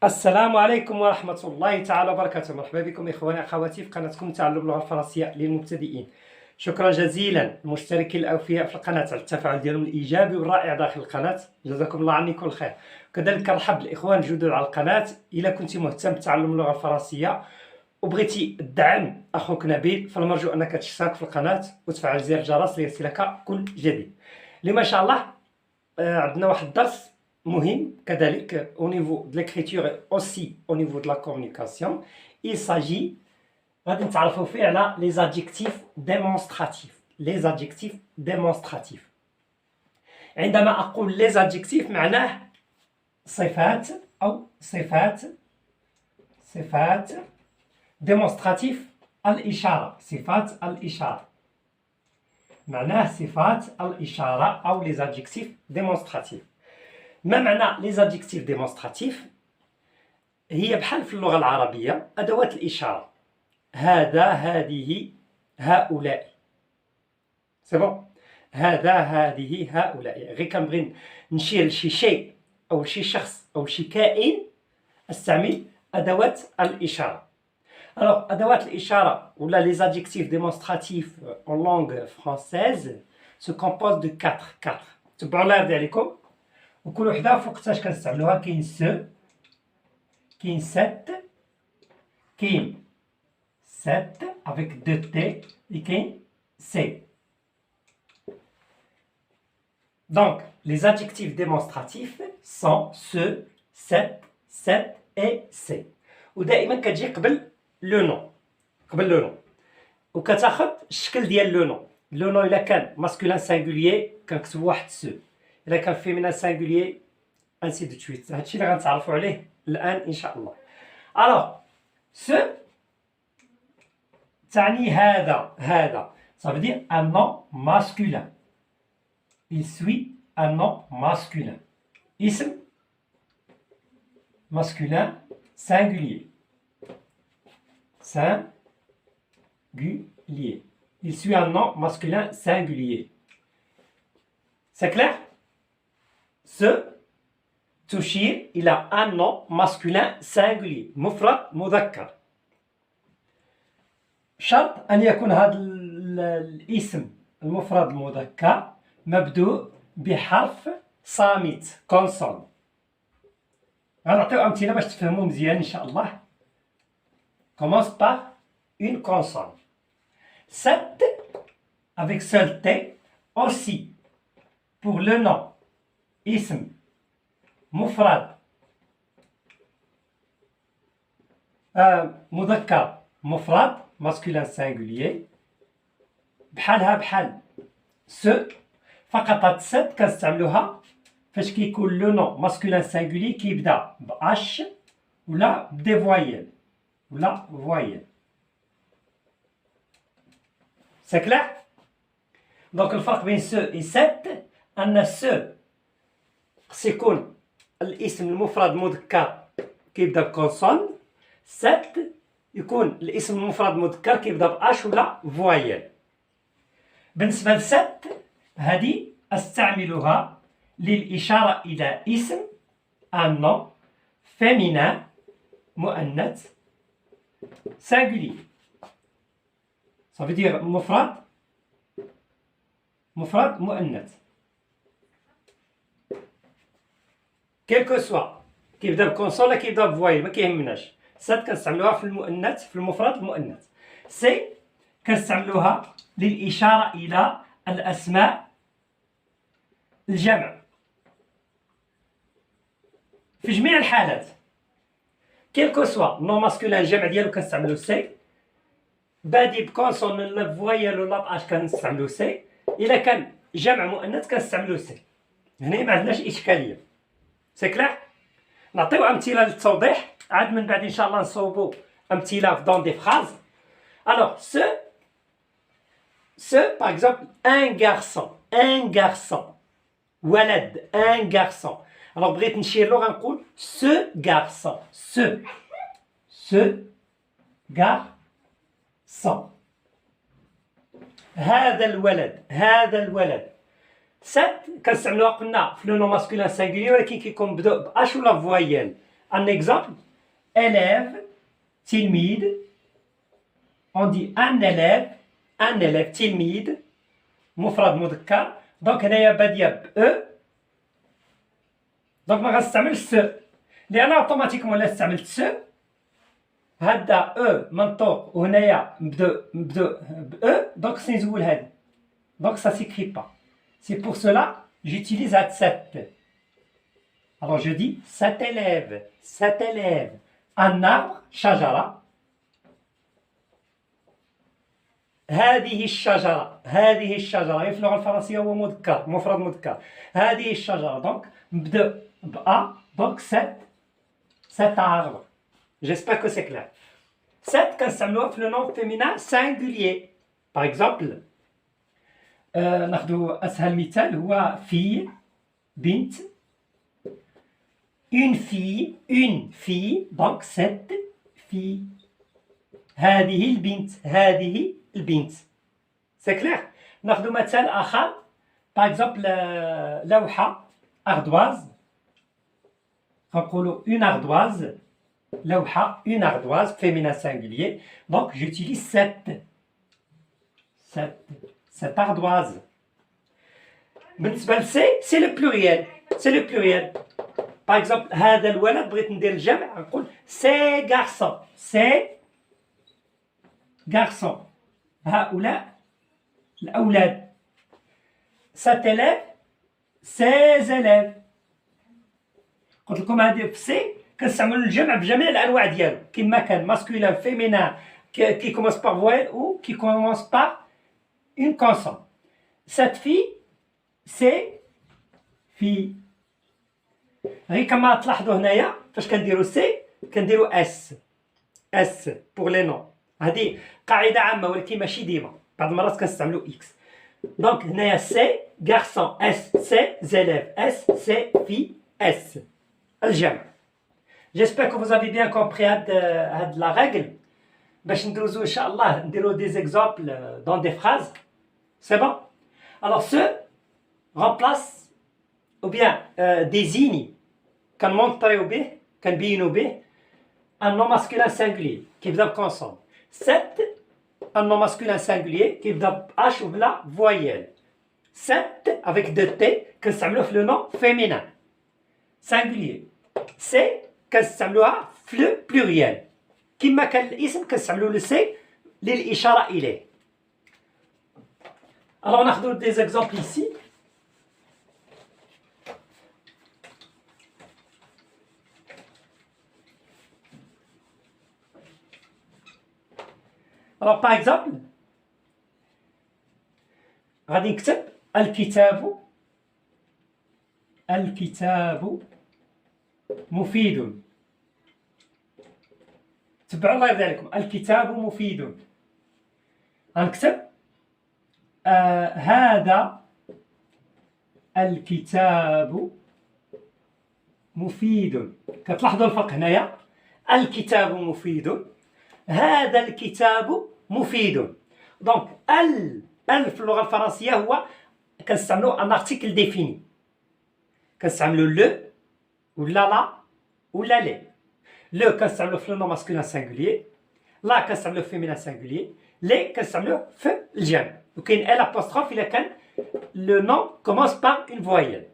السلام عليكم ورحمة الله تعالى وبركاته. مرحبا بكم إخواني أخواتي في قناتكم تعلم اللغة الفرنسية للمبتدئين. شكرا جزيلا للمشتركين الأوفياء في القناة على التفاعل ديالهم الإيجابي والرائع داخل القناة، جزاكم الله عني كل خير. وكذلك نرحب بالإخوان الجدد على القناة. إلا كنت مهتم بتعلم اللغة الفرنسية وبغيتي الدعم أخوك نبيل، فالمرجو أنك تشترك في القناة وتفعل زر الجرس ليصلك كل جديد. اليوم إن شاء الله عندنا واحد الدرس مهم كذلك au niveau de l'écriture et aussi au niveau de la communication. Il s'agit غادي نتعرفوا فيه على les adjectifs démonstratifs. les adjectifs démonstratifs. عندما أقول les adjectifs معناه صفات أو صفات démonstratif الإشارة، صفات الإشارة. معناه صفات الإشارة أو les adjectifs démonstratifs. ما معنى les adjectifs démonstratifs؟ هي بحال في اللغة العربية أدوات الإشارة، هذا، هذه، هؤلاء. سي بون، هذا، هذه، هؤلاء. غير كنبغي نشير لشي شيء أو لشي شخص أو لشي كائن أستعمل أدوات الإشارة. Alors, أدوات الإشارة ولا les adjectifs démonstratifs en langue française se composent de 4. تبعوا الله يرضي عليكم. وكل وحده في وقتاش كنستعملوها. كاين سو، كاين سات، كاين سات افيك دو تي، et كاين سي. Donc, les adjectifs démonstratifs sont ce, cette et c'est. ودائما كتجي قبل لو نون، قبل لو نون، وكتاخذ الشكل ديال لو نون. لو نون الا كان ماسكولين سانغوليي كنكتب واحد سو، إلا كان فيمينان سانغوليي انسي دو تويت. هادشي اللي غنتعرفوا عليه الآن إن شاء الله. ألوغ سو تعني هذا ça veut dire un nom masculin. Il suit un nom masculin. اسم masculin singulier. Singulier. Il suit un nom masculin singulier. C'est clair? Ce تشير إلى un nom masculin singulier مفرد مذكر. شرط أن يكون هذا الاسم المفرد المذكر مبدوء بحرف صامت consonne. غنعطيو أمثلة باش تفهموا مزيان إن شاء الله. Commence par une consonne. Cette avec seul T aussi pour le nom اسم مفرد مذكر مفرد masculin singulier بحالها بحال سو. فقط هاد سات كنستعملوها فاش كيكون لو نون masculin singulier كيبدا ب اش ولا بدي فوايل ولا فوايل. سي كلير؟ دونك الفرق بين سو و سات ان سو خص يكون الاسم المفرد مذكر كيبدا بكونسون. سات يكون الاسم المفرد مذكر كيبدا باش ولا فوايل. بالنسبه لسات هذه استعملها للاشاره الى اسم ان نون فيمينان مؤنث singulier. ça veut dire مفرد مؤنث. كيل كو سوا كيبدا بكونسون ولا كيبدا بفوايل ما كيهمناش. سات كنستعملوها في المؤنث، في المفرد المؤنث. سي كنستعملوها للإشارة إلى الأسماء الجمع في جميع الحالات. كيل كو سوا نون ماسكولين الجمع ديالو كنستعملو سي، بادي بكونسون لا فوايل ولا باش كنستعملو سي. إلا كان جمع مؤنث كنستعملو سي. هنا ما عندناش إشكالية. سي كلير؟ نعطيو أمثلة للتوضيح عاد من بعد إن شاء الله نصوبو أمثلة في دون دي فراز. Alors ce par exemple un garçon ولد un garçon. Alors بغيت نشير له غنقول ce garçon ce garçon. هذا الولد. سات كنستعملوها قلنا في لو نون ماسكولين سانغولي ولكن كيكون بدو باش ولا فوايل. Un exemple, élève, tilmide. On dit un élève tilmide, مفرد مذكر. دونك هنايا بادية ب E. دونك ما غنستعملش س، لأن اوتوماتيكمون إلا استعملت س هادا او منطوق وهنايا مبدوء ب E, دونك خصني نزول هادي. دونك ça s'écrit pas. C'est pour cela j'utilise هاد cet. Alors je dis cet élève. Un arbre, شجرة. هذه الشجرة هي في اللغة الفرنسية هو مذكر مفرد مذكر. هذه الشجرة دونك نبدأ ب A, donc cet arbre. J'espère que c'est clair. Cet كنستعملوها في le nom féminin singulier. Par exemple ناخذ أسهل مثال هو fille, بنت. Une fille, donc cette fille. هذه البنت. C'est clair. ناخذ مثال آخر. Par exemple لوحة ardoise. نقولوا une ardoise. لوحة une ardoise féminin singulier. Donc j'utilise cette ardoise. بالنسبة ل c'est le pluriel. Par exemple هذا الولد بغيت ندير الجمع نقول ces garçons. هؤلاء الأولاد. cet élève ces élèves. قلت لكم هذه في سي كنستعملوا الجمع بجميع الأنواع ديالو كما كان ماسكولين فيمينان qui commence par voyelle ou qui commence par une consonne. Cette fille c'est fille. غير كما تلاحظوا هنايا فاش كنديروا سي كنديروا اس pour les noms. هذه قاعدة عامة ولكن ماشي ديما، بعض المرات كنستعملوا اكس. دونك هنايا سي garçon اس سي زيليف اس سي في اس الجمع. J'espère que vous avez bien compris هاد la règle. باش ندوزو ان شاء الله نديرو des exemples dans des phrases. C'est bon. Alors ce remplace ou bien désigne كنمونطريو به كنبينو به un nom masculin singulier كيبدا بكونسون. Cette un nom masculin singulier كيبدا ب H ou بلا voyelle. Cette avec deux T كنستعملوه في le nom féminin singulier. C'est كنستعملوها في le pluriel كما كان الاسم كنستعملو le c'est للإشارة إليه. Alors ناخذ des exemples ici. Alors par exemple غادي نكتب الكتاب مفيد. تبعوا الله يرضي عليكم. الكتاب مفيد. غنكتب هذا الكتاب مفيد. كتلاحظوا الفرق هنايا. الكتاب مفيد. هذا الكتاب مفيد. دونك ال في اللغة الفرنسية هو كنستعملو ان ارتيكل ديفيني. كنستعملو لو ولا لا ولا لي. لو كنستعملو في لو نون ماسكولين سانغوليي. لا كنستعملو في فيمينان سانغوليي. لي كنستعملو في الجمع. وكاين ال apostrophe إلا كان le nom commence par une voyelle.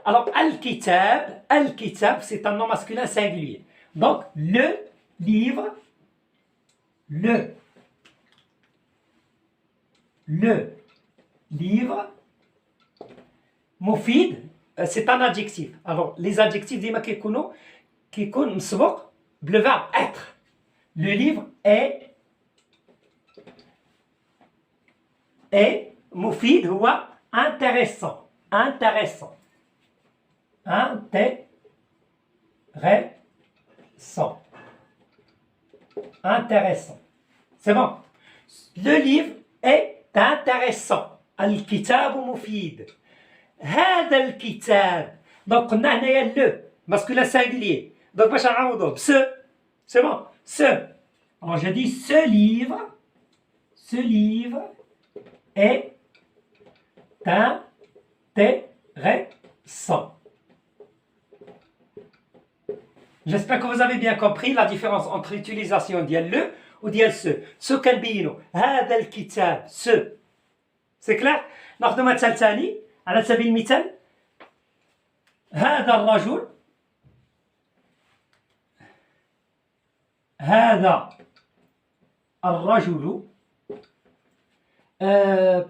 Alors الكتاب c'est un nom masculin singulier. Donc le livre, le livre. مفيد c'est un adjectif. Alors les adjectifs ديما كيكون مسبوق بلو verbe être. Le livre est مفيد هو intéressant. C'est bon. Le livre est intéressant. الكتاب مفيد. هذا الكتاب. Donc قلنا هنايا le masculin singulier. Donc باش نعوضوه ب ce. C'est bon. Ce. Alors je dis ce livre est intéressant. J'espère que vous avez bien compris la différence entre l'utilisation ديال le ou ديال ce كنبينوا هذا الكتاب سي كلير. ناخذ مثال ثاني على سبيل المثال هذا الرجل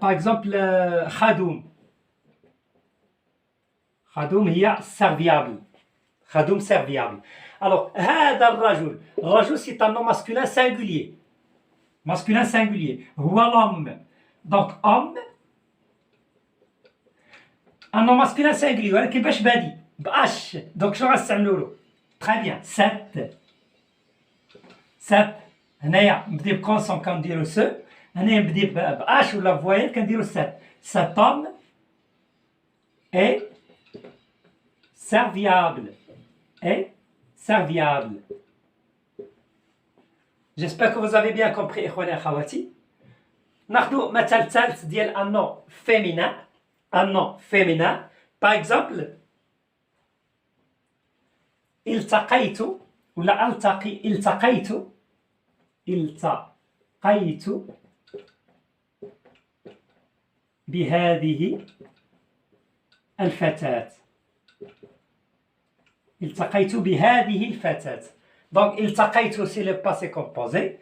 par exemple خدوم هي serviable. خدوم serviable. Alors هذا الرجل c'est un nom masculin singulier. Masculin singulier. هو l'homme. Donc homme un nom masculin singulier ولكن باش بادي باش دونك شنو غنستعملوا له؟ très bien set هنايا نبدي بكونسون كنديرو سو هنايا نبدي باش ولا فويل كنديرو cet homme est serviable. J'espère que vous avez bien compris إخواني أخواتي. ناخذ مثال ثالث ديال un nom féminin. Par exemple التقيت ولا التقيت بهذه الفتاة. التقيت بهذه الفتاة. Donc التقيت c'est le passé composé.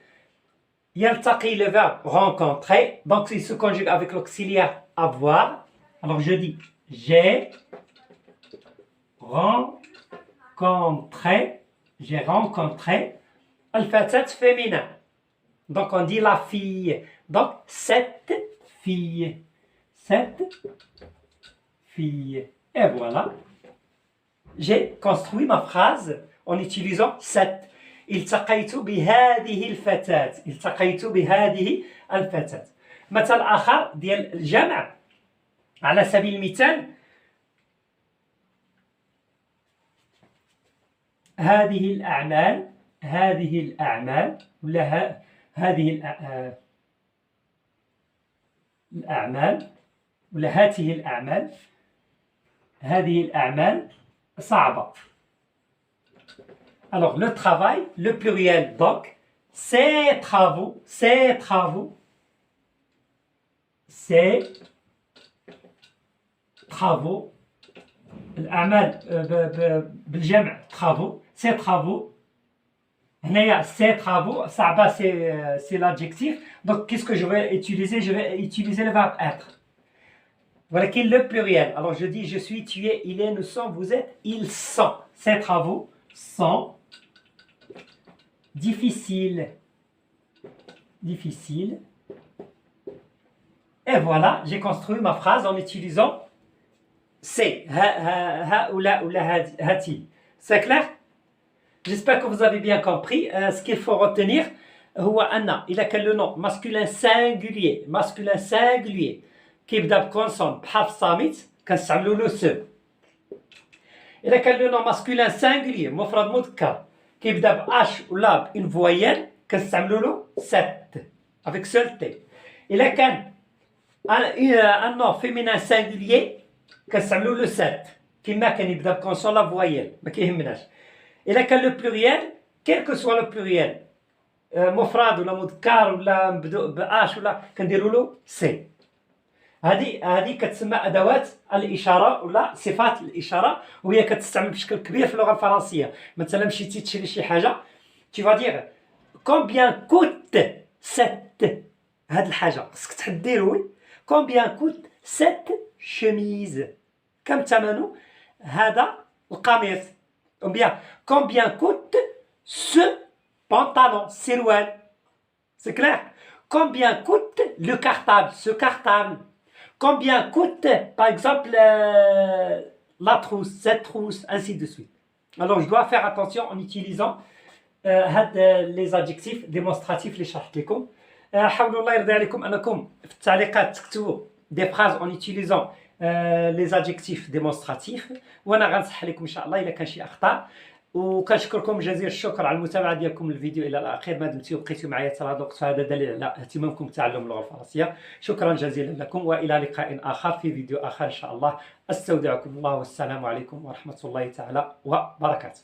يلتقي le verbe rencontrer. Donc il se conjugue avec l'auxiliaire avoir. Alors je dis j'ai rencontré الفتاة féminin. Donc on dit la fille. Donc cette fille. Et voilà. J'ai construit ma phrase en utilisant cette. التقيت بهذه الفتاة. مثال آخر ديال الجمع على سبيل المثال هذه الأعمال ولا هذه الأعمال ولا هذه الأعمال صعبة. Alors le travail, le pluriel donc ces travaux الأعمال بالجمع travaux ces travaux. هنايا ces travaux صعبة c'est l'adjectif. Donc qu'est-ce que je vais utiliser? Je vais utiliser le verbe être. ولكن le pluriel. Alors je dis je suis, tu es, il est, nous sommes, vous êtes, ils sont. Ces travaux sont difficiles. Et voilà, j'ai construit ma phrase en utilisant c'est. C'est clair? J'espère que vous avez bien compris. Ce qu'il faut retenir, هو أن إذا كان le nom masculin singulier كيبدا بكونسون بحرف صامت كنستعملوا له سو. إذا كان لو نون ماسكولين سانغوليي مفرد مذكر كيبدا باش ولا بإن فويال كنستعملوا له سات افيك سول تي. إذا كان ان نون فيمينان سانغوليي كنستعملوا له سات كيما كان يبدا بكونسون لا فويال ما كيهمناش. إذا كان لو بلوريال كيل كو سوا لو بلوريال مفرد ولا مذكر ولا مبدوء باش ولا كنديروا له سي. هذه كتسمى ادوات الاشاره ولا صفات الاشاره وهي كتستعمل بشكل كبير في اللغه الفرنسيه. مثلا مشيتي تشري شي حاجه tu vas dire combien coûte cette هاد الحاجه خصك تحدي وي combien coûte cette chemise كم ثمن هذا القميص ou bien combien coûte ce pantalon سروال. C'est clair? Combien coûte le cartable ce cartable. Combien coûte, par exemple, la trousse, cette trousse, ainsi de suite. Alors, je dois faire attention en utilisant les adjectifs démonstratifs اللي شرحت لكم. حاولوا الله يرضي عليكم أنكم في التعليقات تكتبوا des phrases en utilisant les adjectifs démonstratifs. وأنا غنصح لكم إن شاء الله إذا كان شي أخطاء. وكنشكركم جزيل الشكر على المتابعه ديالكم الفيديو الى الاخير. ما دمتوا بقيتوا معايا حتى هذا الوقت فهذا دليل على اهتمامكم بتعلم اللغه الفرنسيه. شكرا جزيلا لكم والى لقاء اخر في فيديو اخر ان شاء الله. استودعكم الله والسلام عليكم ورحمه الله تعالى وبركاته.